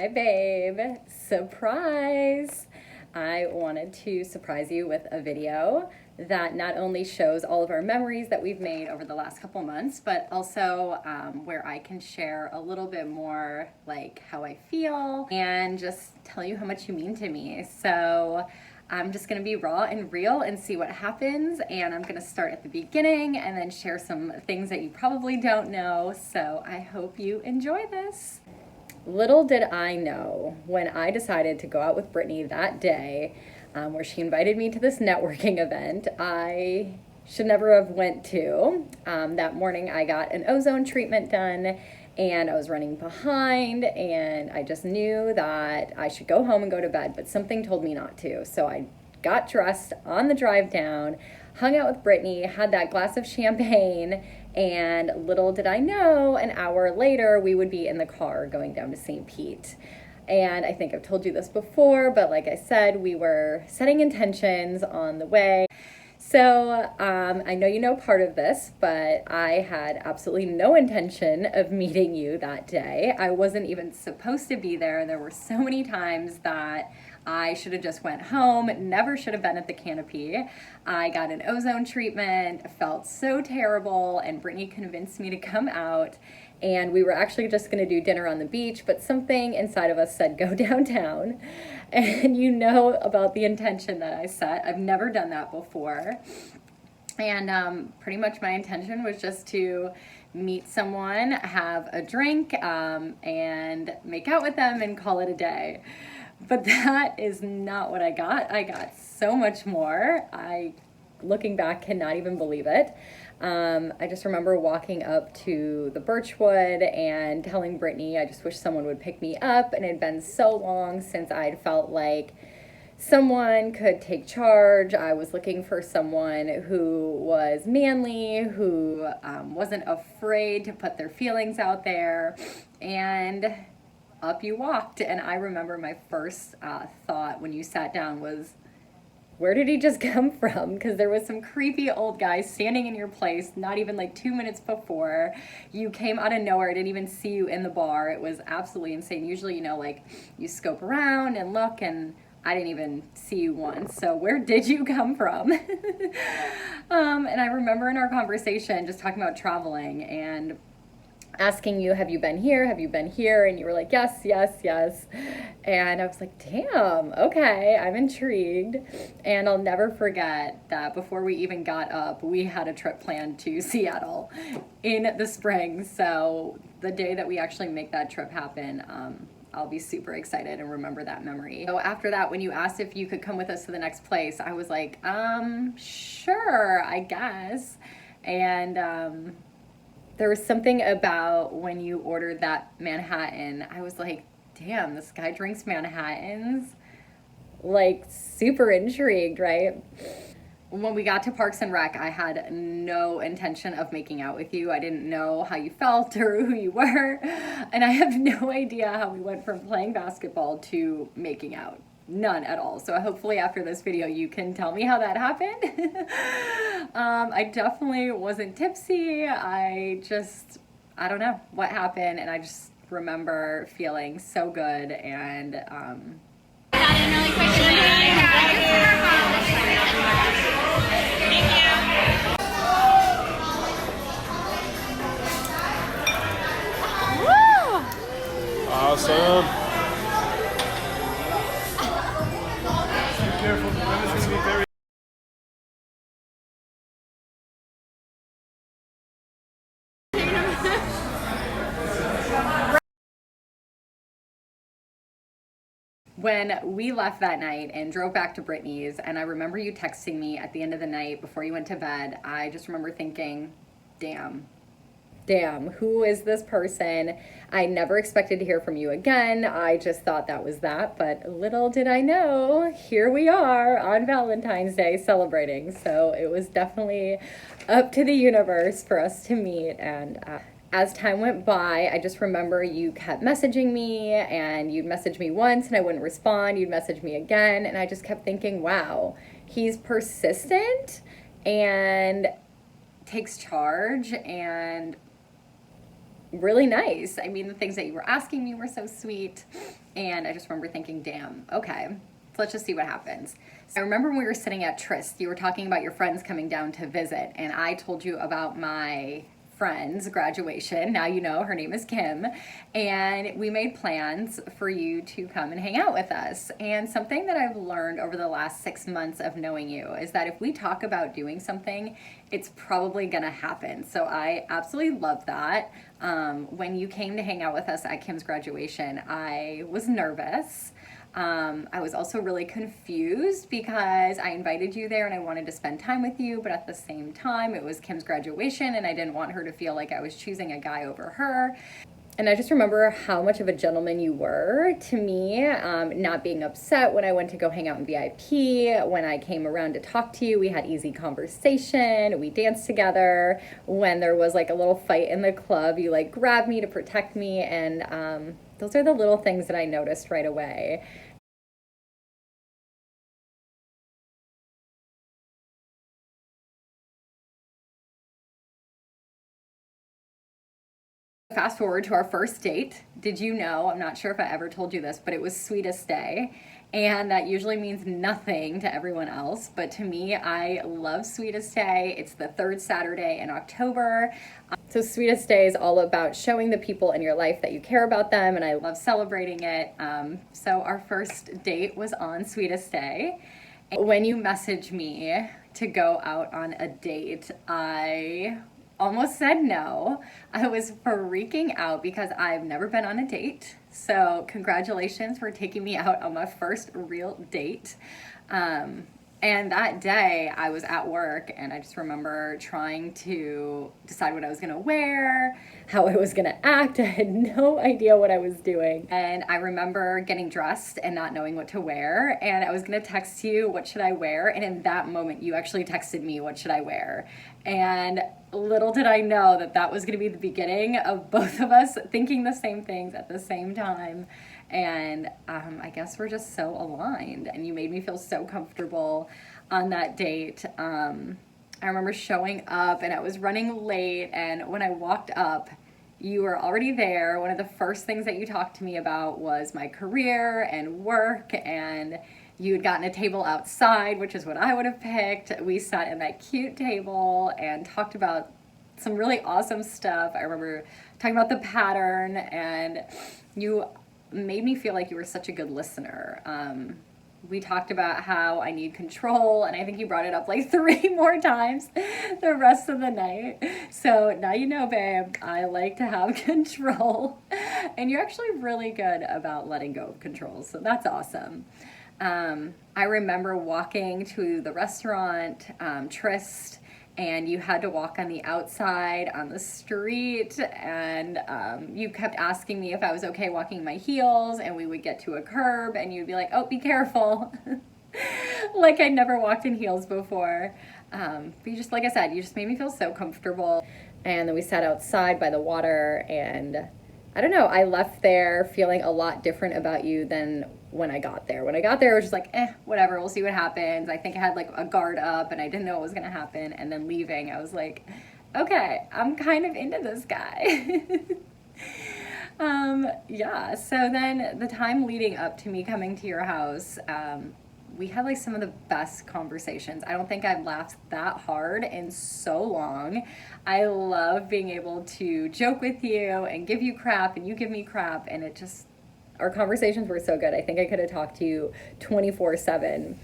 Hi, babe. Surprise! I wanted to surprise you with a video that not only shows all of our memories that we've made over the last couple months, but also where I can share a little bit more like how I feel and just tell you how much you mean to me. So I'm just gonna be raw and real and see what happens. And I'm gonna start at the beginning and then share some things that you probably don't know. So I hope you enjoy this. Little did I know when I decided to go out with Brittany that day, where she invited me to this networking event I should never have went to. That morning I got an ozone treatment done and I was running behind and I just knew that I should go home and go to bed, but something told me not to. So I got dressed on the drive down, hung out with Brittany, had that glass of champagne, and little did I know, an hour later, we would be in the car going down to St. Pete. And I think I've told you this before, but like I said, we were setting intentions on the way. So I know you know part of this, but I had absolutely no intention of meeting you that day. I wasn't even supposed to be there. There were so many times that I should have just went home, never should have been at the canopy. I got an ozone treatment, felt so terrible, and Brittany convinced me to come out. And we were actually just gonna do dinner on the beach, but something inside of us said go downtown. And you know about the intention that I set. I've never done that before. And pretty much my intention was just to meet someone, have a drink, and make out with them and call it a day. But that is not what I got. I got so much more. Looking back, cannot even believe it. I just remember walking up to the Birchwood and telling Brittany I just wish someone would pick me up, and it had been so long since I'd felt like someone could take charge. I was looking for someone who was manly, who wasn't afraid to put their feelings out there, and up you walked. And I remember my first thought when you sat down was, where did he just come from? Because there was some creepy old guy standing in your place not even like 2 minutes before. You came out of nowhere. I didn't even see you in the bar. It was absolutely insane. Usually, you know, like you scope around and look, and I didn't even see you once. So where did you come from? And I remember in our conversation just talking about traveling and asking you, have you been here? Have you been here? And you were like, yes, yes, yes. And I was like, damn, okay, I'm intrigued. And I'll never forget that before we even got up, we had a trip planned to Seattle in the spring. So the day that we actually make that trip happen, I'll be super excited and remember that memory. So after that, when you asked if you could come with us to the next place, I was like, sure, I guess. And there was something about when you ordered that Manhattan, I was like, damn, this guy drinks Manhattans? Like, super intrigued, right? When we got to Parks and Rec, I had no intention of making out with you. I didn't know how you felt or who you were. And I have no idea how we went from playing basketball to making out. None at all. So hopefully after this video you can tell me how that happened. I definitely wasn't tipsy. I don't know what happened, and I just remember feeling so good. And Awesome. Be careful, the weather's gonna be very when we left that night and drove back to Brittany's, and I remember you texting me at the end of the night before you went to bed, I just remember thinking, damn, who is this person? I never expected to hear from you again. I just thought that was that, but little did I know, here we are on Valentine's Day celebrating. So it was definitely up to the universe for us to meet. And as time went by, I just remember you kept messaging me, and you'd message me once and I wouldn't respond. You'd message me again, and I just kept thinking, wow, he's persistent and takes charge and really nice. I mean, the things that you were asking me were so sweet. And I just remember thinking, damn, okay, so let's just see what happens. So I remember when we were sitting at Tryst, you were talking about your friends coming down to visit, and I told you about my friend's graduation. Now you know her name is Kim, and we made plans for you to come and hang out with us. And something that I've learned over the last 6 months of knowing you is that if we talk about doing something, it's probably gonna happen. So I absolutely love that. When you came to hang out with us at Kim's graduation, I was nervous. I was also really confused because I invited you there and I wanted to spend time with you, but at the same time, it was Kim's graduation and I didn't want her to feel like I was choosing a guy over her. And I just remember how much of a gentleman you were to me, not being upset when I went to go hang out in VIP. When I came around to talk to you, we had easy conversation. We danced together. When there was like a little fight in the club, you like grabbed me to protect me. And those are the little things that I noticed right away. Fast forward to our first date. Did you know? I'm not sure if I ever told you this, but it was Sweetest Day. And that usually means nothing to everyone else. But to me, I love Sweetest Day. It's the third Saturday in October. So, Sweetest Day is all about showing the people in your life that you care about them, and I love celebrating it. So, our first date was on Sweetest Day. When you messaged me to go out on a date, I almost said no. I was freaking out because I've never been on a date. So, congratulations for taking me out on my first real date. And that day I was at work and I just remember trying to decide what I was gonna wear, how I was gonna act. I had no idea what I was doing. And I remember getting dressed and not knowing what to wear. And I was gonna text you, what should I wear? And in that moment, you actually texted me, what should I wear? And little did I know that that was gonna be the beginning of both of us thinking the same things at the same time. And I guess we're just so aligned. And you made me feel so comfortable on that date. I remember showing up and I was running late. And when I walked up, you were already there. One of the first things that you talked to me about was my career and work. And you had gotten a table outside, which is what I would have picked. We sat at that cute table and talked about some really awesome stuff. I remember talking about the pattern, and you made me feel like you were such a good listener. We talked about how I need control, and I think you brought it up like 3 more times the rest of the night. So now you know, babe, I like to have control, and you're actually really good about letting go of control, so that's awesome. I remember walking to the restaurant, Tryst, and you had to walk on the outside on the street, and you kept asking me if I was okay walking in my heels, and we would get to a curb and you'd be like, oh, be careful. Like I'd never walked in heels before. But you just, like I said, you just made me feel so comfortable. And then we sat outside by the water, and I don't know, I left there feeling a lot different about you than when I got there. When I got there, I was just like, whatever, we'll see what happens. I think I had like a guard up and I didn't know what was gonna happen. And then leaving, I was like, okay, I'm kind of into this guy. Yeah, so then the time leading up to me coming to your house, we had like some of the best conversations. I don't think I've laughed that hard in so long. I love being able to joke with you and give you crap and you give me crap, and it just, our conversations were so good. I think I could have talked to you 24/7.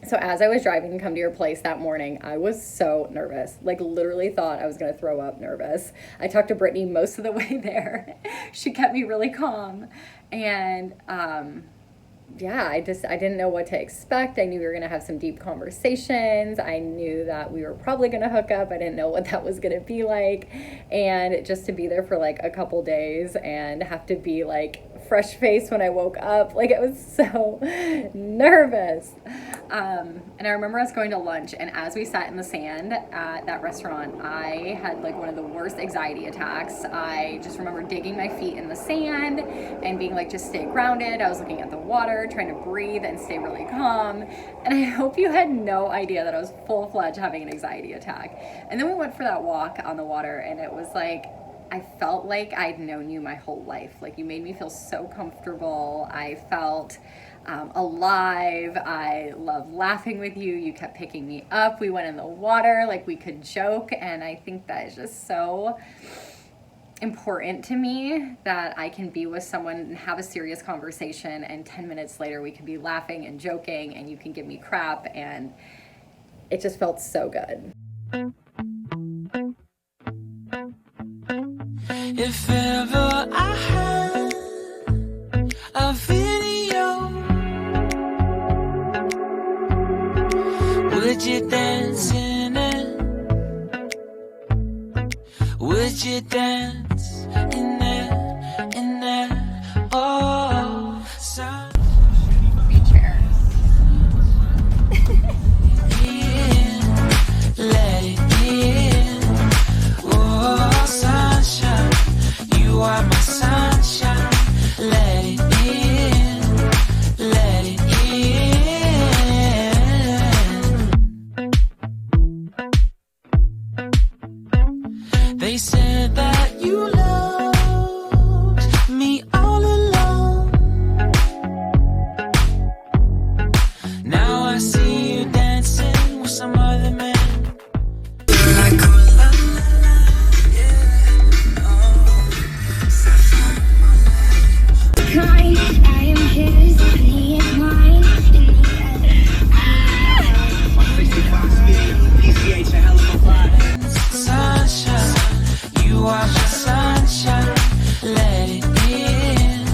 So as I was driving to come to your place that morning, I was so nervous, like literally thought I was going to throw up nervous. I talked to Brittany most of the way there. She kept me really calm. And yeah, I didn't know what to expect. I knew we were going to have some deep conversations. I knew that we were probably going to hook up. I didn't know what that was going to be like. And just to be there for like a couple days and have to be like fresh faced when I woke up, like I was so nervous. And I remember us going to lunch, and as we sat in the sand at that restaurant, I had like one of the worst anxiety attacks. I just remember digging my feet in the sand and being like, just stay grounded. I was looking at the water, trying to breathe and stay really calm. And I hope you had no idea that I was full-fledged having an anxiety attack. And then we went for that walk on the water, and it was like, I felt like I'd known you my whole life. Like, you made me feel so comfortable. I felt alive. I loved laughing with you. You kept picking me up. We went in the water, like we could joke. And I think that is just so important to me, that I can be with someone and have a serious conversation, and 10 minutes later we can be laughing and joking, and you can give me crap, and it just felt so good. If ever I had a video, would you dance in it? Would you dance in it? In it? Oh, sun. Chair. Let it in. Oh, sunshine. You are my sunshine. Let it in. Let it in. They said that you loved me all along. Now I see you dancing with some other man. Like I am his, he is mine. sunshine, you are my sunshine. Let it in.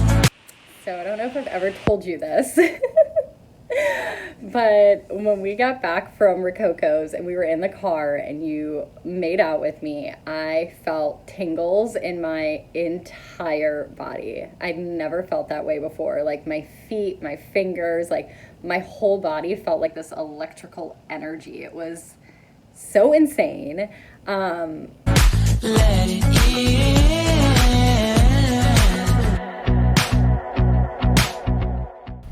So I don't know if I've ever told you this, but when we got back from Rococo's and we were in the car and you made out with me, I felt tingles in my entire body. I'd never felt that way before. Like my feet, my fingers, like my whole body felt like this electrical energy. It was so insane. Let it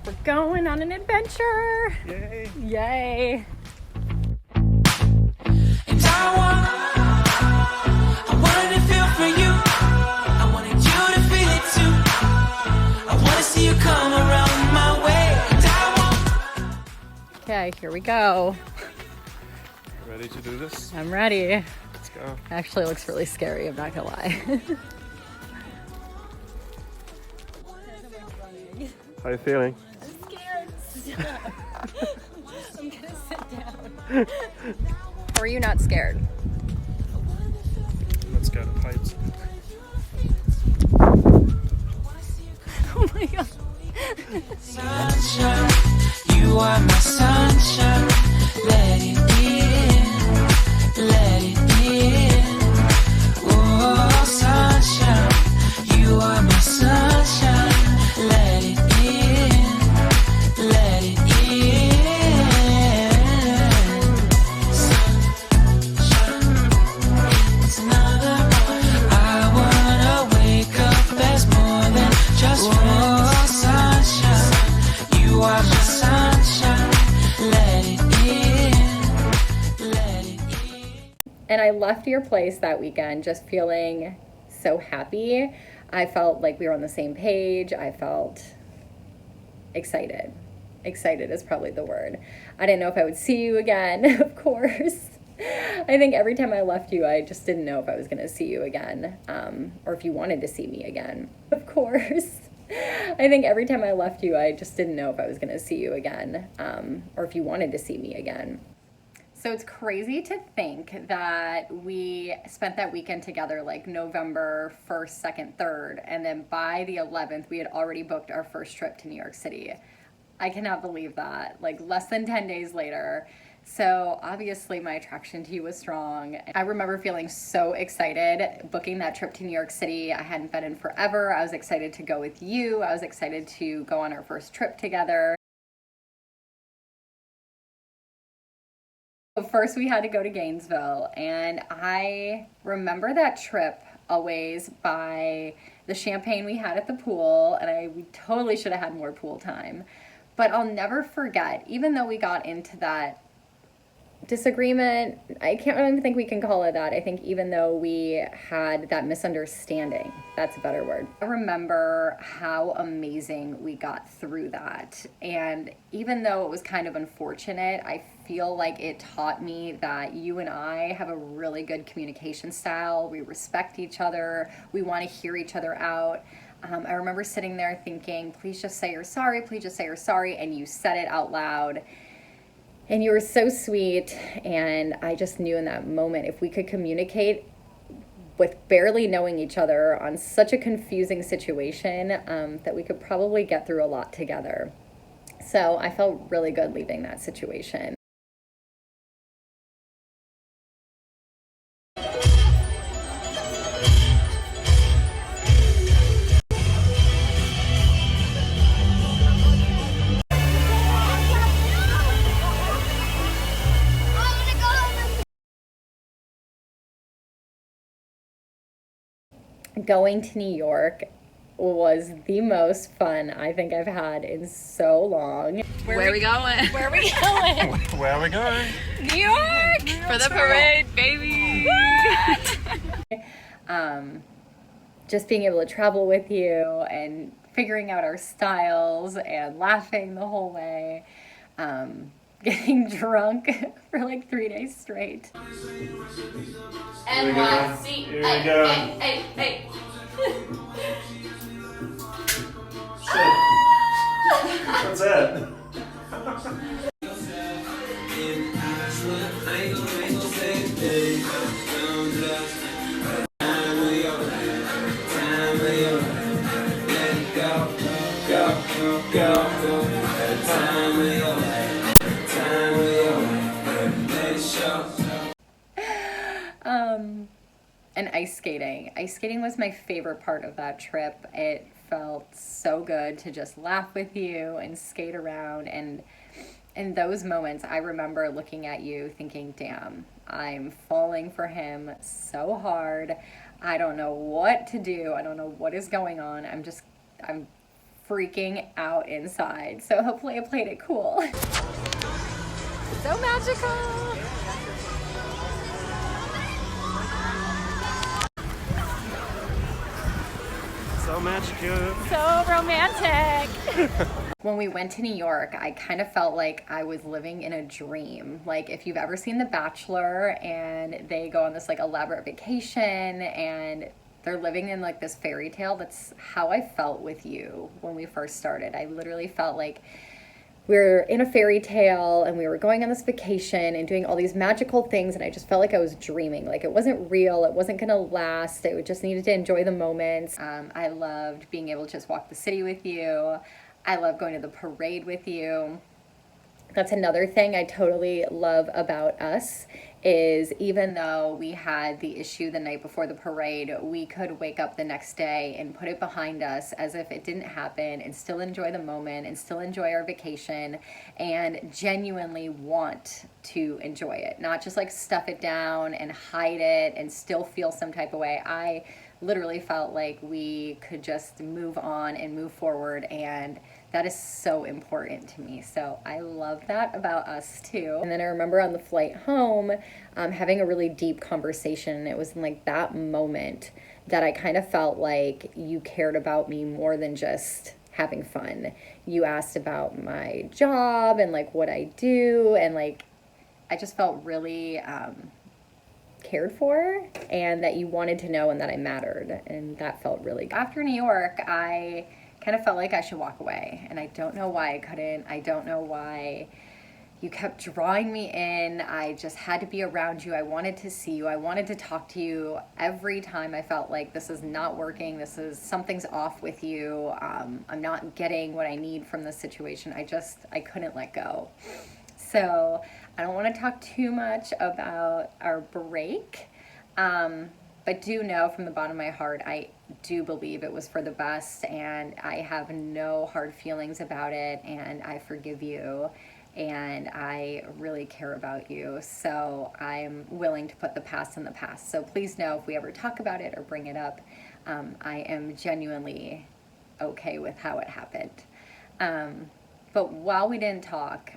We're going on an adventure. Yay. Yay. And I wanted to feel for you. I wanted you to feel it too. I want to see you come around my way. And Okay, here we go. Ready to do this? I'm ready. Let's go. Actually, it looks really scary, I'm not gonna lie. How are you feeling? I'm scared. I'm gonna sit down. Or are you not scared? I'm not scared of heights. Oh my god. sunshine, you are my sunshine. Let it in, let it in. Oh, sunshine, you are my sunshine. Let it in, let it in. Sunshine, it's another morning. I wanna wake up as more than just friends. Oh, sunshine, you are my sunshine. Let it in, let it in. And I left your place that weekend just feeling so happy. I felt like we were on the same page. I felt excited. Excited is probably the word. I didn't know if I would see you again, of course. I think every time I left you, I just didn't know if I was going to see you again, or if you wanted to see me again, of course. I think every time I left you, I just didn't know if I was going to see you again, or if you wanted to see me again. So it's crazy to think that we spent that weekend together like November 1st, 2nd, 3rd, and then by the 11th, we had already booked our first trip to New York City. I cannot believe that, like less than 10 days later. So obviously my attraction to you was strong. I remember feeling so excited booking that trip to New York City. I hadn't been in forever. I was excited to go with you. I was excited to go on our first trip together. First, we had to go to Gainesville, and I remember that trip always by the champagne we had at the pool, and we totally should have had more pool time. But I'll never forget, even though we got into that disagreement, I can't even think we can call it that. I think even though we had that misunderstanding, that's a better word. I remember how amazing we got through that. And even though it was kind of unfortunate, I feel like it taught me that you and I have a really good communication style. We respect each other. We want to hear each other out. I remember sitting there thinking, please just say you're sorry. Please just say you're sorry. And you said it out loud. And you were so sweet, and I just knew in that moment if we could communicate with barely knowing each other on such a confusing situation, that we could probably get through a lot together. So I felt really good leaving that situation. Going to New York was the most fun I think I've had in so long. Where are we going? Where are we going? New York for the parade, baby. Just being able to travel with you and figuring out our styles and laughing the whole way. Getting drunk for like 3 days straight. NYC. Here we go. Hey. What's that? And ice skating. Ice skating was my favorite part of that trip. It felt so good to just laugh with you and skate around. And in those moments, I remember looking at you thinking, damn, I'm falling for him so hard. I don't know what to do. I don't know what is going on. I'm freaking out inside. So hopefully I played it cool. So magical. So magical. So romantic. When we went to New York, I kind of felt like I was living in a dream. Like if you've ever seen The Bachelor and they go on this like elaborate vacation and they're living in like this fairy tale, that's how I felt with you when we first started. I literally felt like we were in a fairy tale and we were going on this vacation and doing all these magical things, and I just felt like I was dreaming. Like it wasn't real, it wasn't gonna last, I just needed to enjoy the moments. I loved being able to just walk the city with you. I love going to the parade with you. That's another thing I totally love about us is even though we had the issue the night before the parade, we could wake up the next day and put it behind us as if it didn't happen and still enjoy the moment and still enjoy our vacation and genuinely want to enjoy it. Not just like stuff it down and hide it and still feel some type of way. I literally felt like we could just move on and move forward, and that is so important to me. So I love that about us too. And then I remember on the flight home having a really deep conversation. It was in like that moment that I kind of felt like you cared about me more than just having fun. You asked about my job and like what I do, and like I just felt really cared for, and that you wanted to know and that I mattered, and that felt really good. After New York, I kind of felt like I should walk away. And I don't know why I couldn't. I don't know why you kept drawing me in. I just had to be around you. I wanted to see you. I wanted to talk to you. Every time I felt like this is not working. Something's off with you. I'm not getting what I need from this situation. I couldn't let go. So I don't want to talk too much about our break. But do know from the bottom of my heart, I do believe it was for the best, and I have no hard feelings about it, and I forgive you, and I really care about you. So I'm willing to put the past in the past. So please know if we ever talk about it or bring it up, I am genuinely okay with how it happened. But while we didn't talk,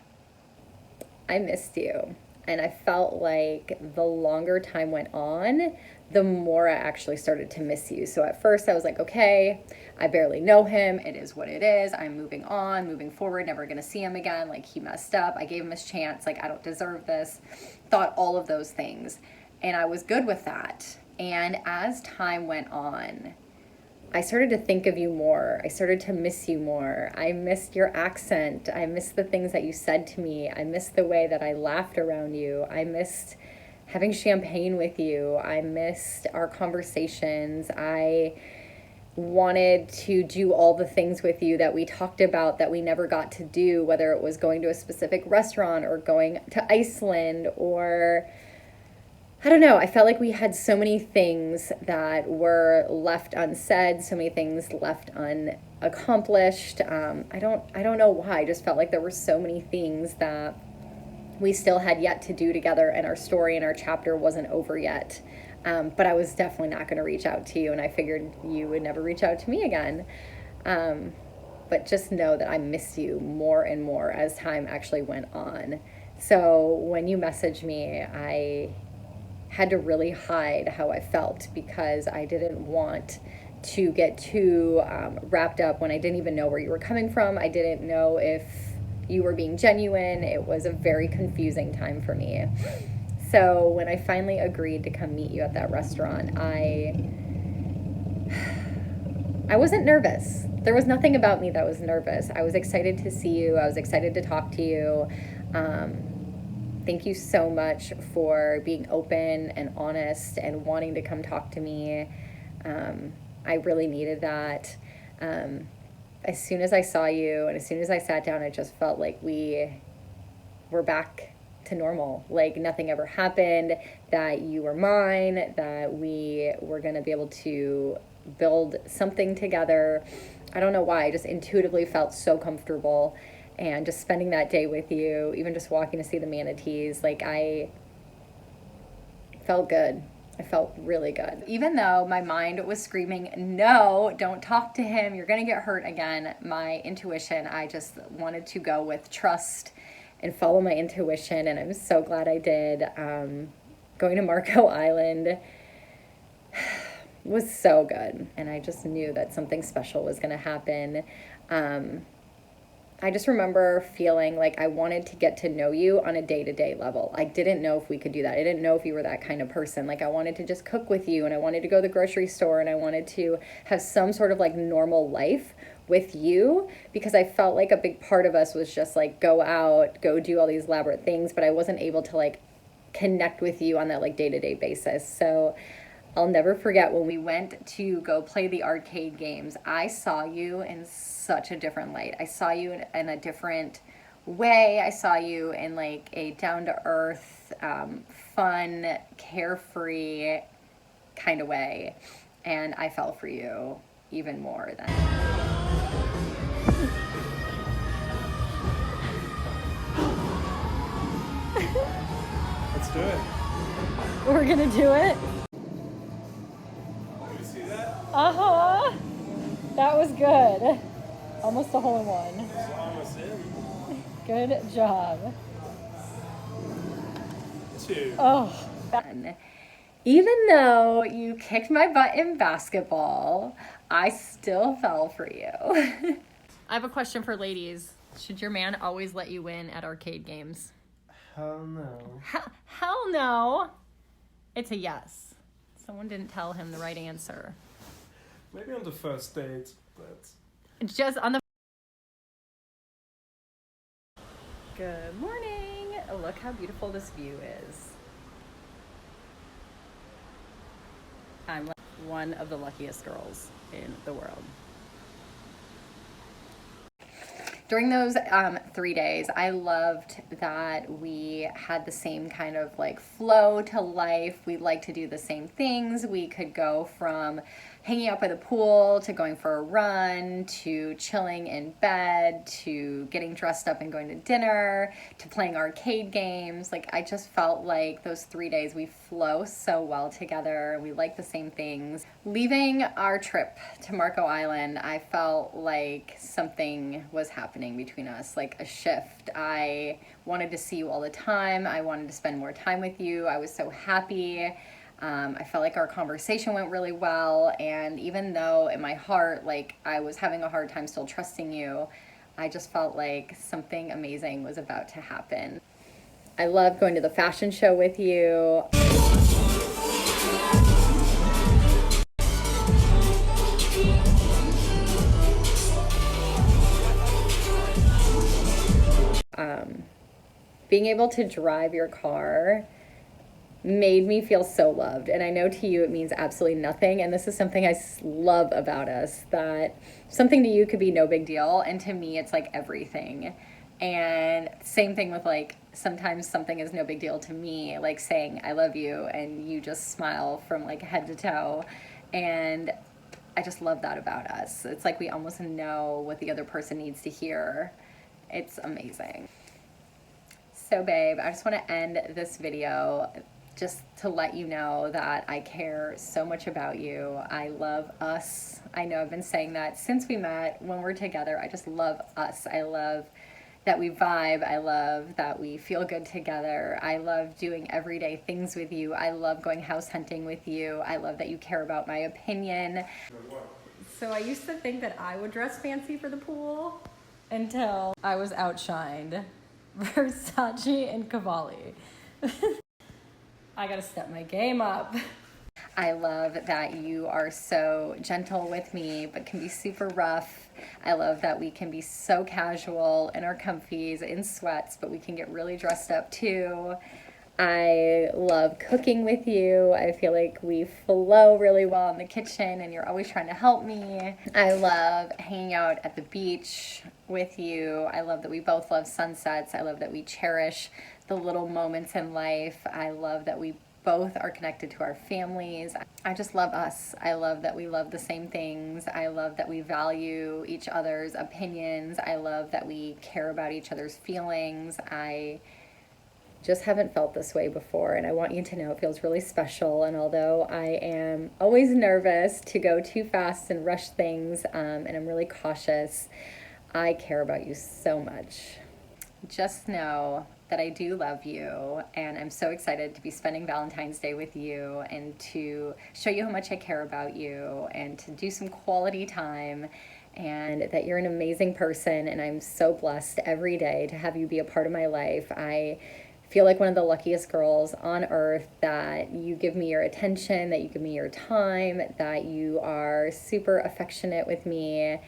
I missed you. And I felt like the longer time went on, the more I actually started to miss you. So at first I was like, okay, I barely know him. It is what it is. I'm moving on, moving forward, never going to see him again. Like, he messed up. I gave him his chance. Like, I don't deserve this. Thought all of those things. And I was good with that. And as time went on, I started to think of you more. I started to miss you more. I missed your accent. I missed the things that you said to me. I missed the way that I laughed around you. I missed having champagne with you. I missed our conversations. I wanted to do all the things with you that we talked about that we never got to do, whether it was going to a specific restaurant or going to Iceland or I don't know. I felt like we had so many things that were left unsaid, so many things left unaccomplished. I don't know why. I just felt like there were so many things that we still had yet to do together, and our story and our chapter wasn't over yet. But I was definitely not going to reach out to you, and I figured you would never reach out to me again. But just know that I miss you more and more as time actually went on. So when you messaged me, I had to really hide how I felt because I didn't want to get too wrapped up when I didn't even know where you were coming from. I didn't know if you were being genuine. It was a very confusing time for me. So when I finally agreed to come meet you at that restaurant, I wasn't nervous. There was nothing about me that was nervous. I was excited to see you. I was excited to talk to you. Thank you so much for being open and honest and wanting to come talk to me. I really needed that. As soon as I saw you and as soon as I sat down, I just felt like we were back to normal. Like nothing ever happened, that you were mine, that we were going to be able to build something together. I don't know why. I just intuitively felt so comfortable. And just spending that day with you, even just walking to see the manatees, like I felt good. I felt really good. Even though my mind was screaming, no, don't talk to him, you're gonna get hurt again, my intuition, I just wanted to go with trust and follow my intuition, and I'm so glad I did. Going to Marco Island was so good, and I just knew that something special was gonna happen. I just remember feeling like I wanted to get to know you on a day-to-day level. I didn't know if we could do that. I didn't know if you were that kind of person. Like I wanted to just cook with you, and I wanted to go to the grocery store, and I wanted to have some sort of like normal life with you, because I felt like a big part of us was just like go out, go do all these elaborate things, but I wasn't able to like connect with you on that like day-to-day basis. So I'll never forget when we went to go play the arcade games. I saw you in such a different light. I saw you in a different way. I saw you in like a down-to-earth, fun, carefree kind of way. And I fell for you even more than. Let's do it. We're gonna do it? You see that? Uh-huh. That was good. Almost a hole in one. It's almost in. Good job. 2. Oh, even though you kicked my butt in basketball, I still fell for you. I have a question for ladies. Should your man always let you win at arcade games? Hell no. Hell no. It's a yes. Someone didn't tell him the right answer. Maybe on the first date, but Just on the. Good morning. Look how beautiful this view is. I'm one of the luckiest girls in the world. During those 3 days, I loved that we had the same kind of like flow to life. We like to do the same things. We could go from hanging out by the pool to going for a run to chilling in bed to getting dressed up and going to dinner to playing arcade games. Like I just felt like those 3 days we flow so well together. We like the same things. Leaving our trip to Marco Island, I felt like something was happening between us, like a shift. I wanted to see you all the time. I wanted to spend more time with you. I was so happy. I felt like our conversation went really well, and even though in my heart, like I was having a hard time still trusting you, I just felt like something amazing was about to happen. I loved going to the fashion show with you. Being able to drive your car made me feel so loved. And I know to you it means absolutely nothing. And this is something I love about us, that something to you could be no big deal. And to me, it's like everything. And same thing with like, sometimes something is no big deal to me, like saying I love you and you just smile from like head to toe. And I just love that about us. It's like we almost know what the other person needs to hear. It's amazing. So babe, I just want to end this video just to let you know that I care so much about you. I love us. I know I've been saying that since we met. When we're together, I just love us. I love that we vibe. I love that we feel good together. I love doing everyday things with you. I love going house hunting with you. I love that you care about my opinion. So I used to think that I would dress fancy for the pool until I was outshined. Versace and Cavalli. I gotta step my game up. I love that you are so gentle with me, but can be super rough. I love that we can be so casual in our comfies, in sweats, but we can get really dressed up too. I love cooking with you. I feel like we flow really well in the kitchen and you're always trying to help me. I love hanging out at the beach with you. I love that we both love sunsets. I love that we cherish the little moments in life. I love that we both are connected to our families. I just love us. I love that we love the same things. I love that we value each other's opinions. I love that we care about each other's feelings. I just haven't felt this way before, and I want you to know it feels really special. And although I am always nervous to go too fast and rush things, and I'm really cautious, I care about you so much. Just know that I do love you, and I'm so excited to be spending Valentine's Day with you and to show you how much I care about you and to do some quality time, and that you're an amazing person, and I'm so blessed every day to have you be a part of my life. I feel like one of the luckiest girls on earth, that you give me your attention, that you give me your time, that you are super affectionate with me.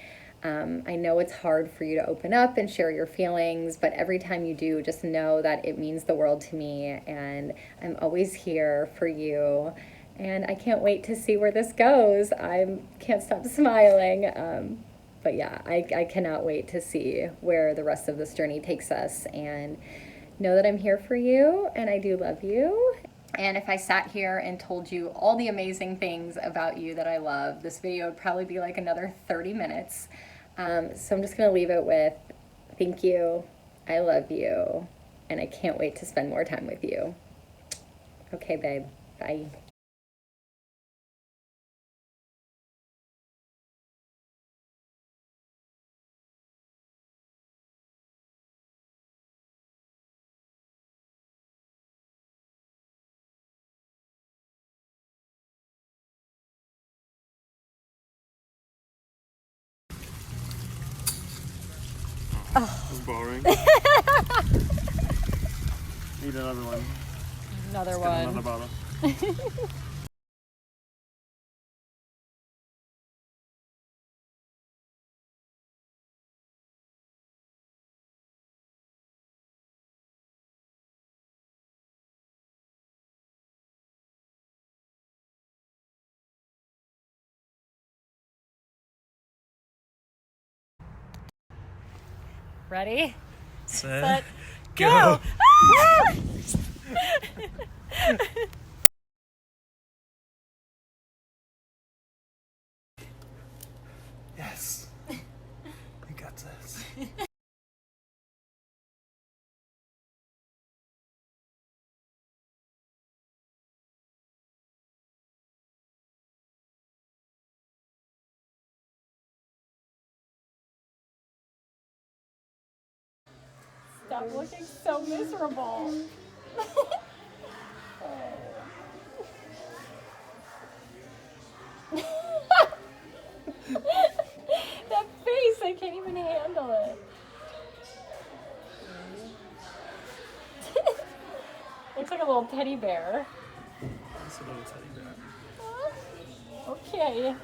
I know it's hard for you to open up and share your feelings, but every time you do, just know that it means the world to me, and I'm always here for you. And I can't wait to see where this goes. I can't stop smiling. But yeah, I cannot wait to see where the rest of this journey takes us, and know that I'm here for you and I do love you. And if I sat here and told you all the amazing things about you that I love, this video would probably be like another 30 minutes. So I'm just gonna leave it with, thank you, I love you, and I can't wait to spend more time with you. Okay, babe, bye. That's boring. Need another one. Another Let's get one. another bottle. Ready? Set, Go! Yes. You got this. Stop looking so miserable. That face, I can't even handle it. Looks like a little teddy bear. That's a little teddy bear. Okay.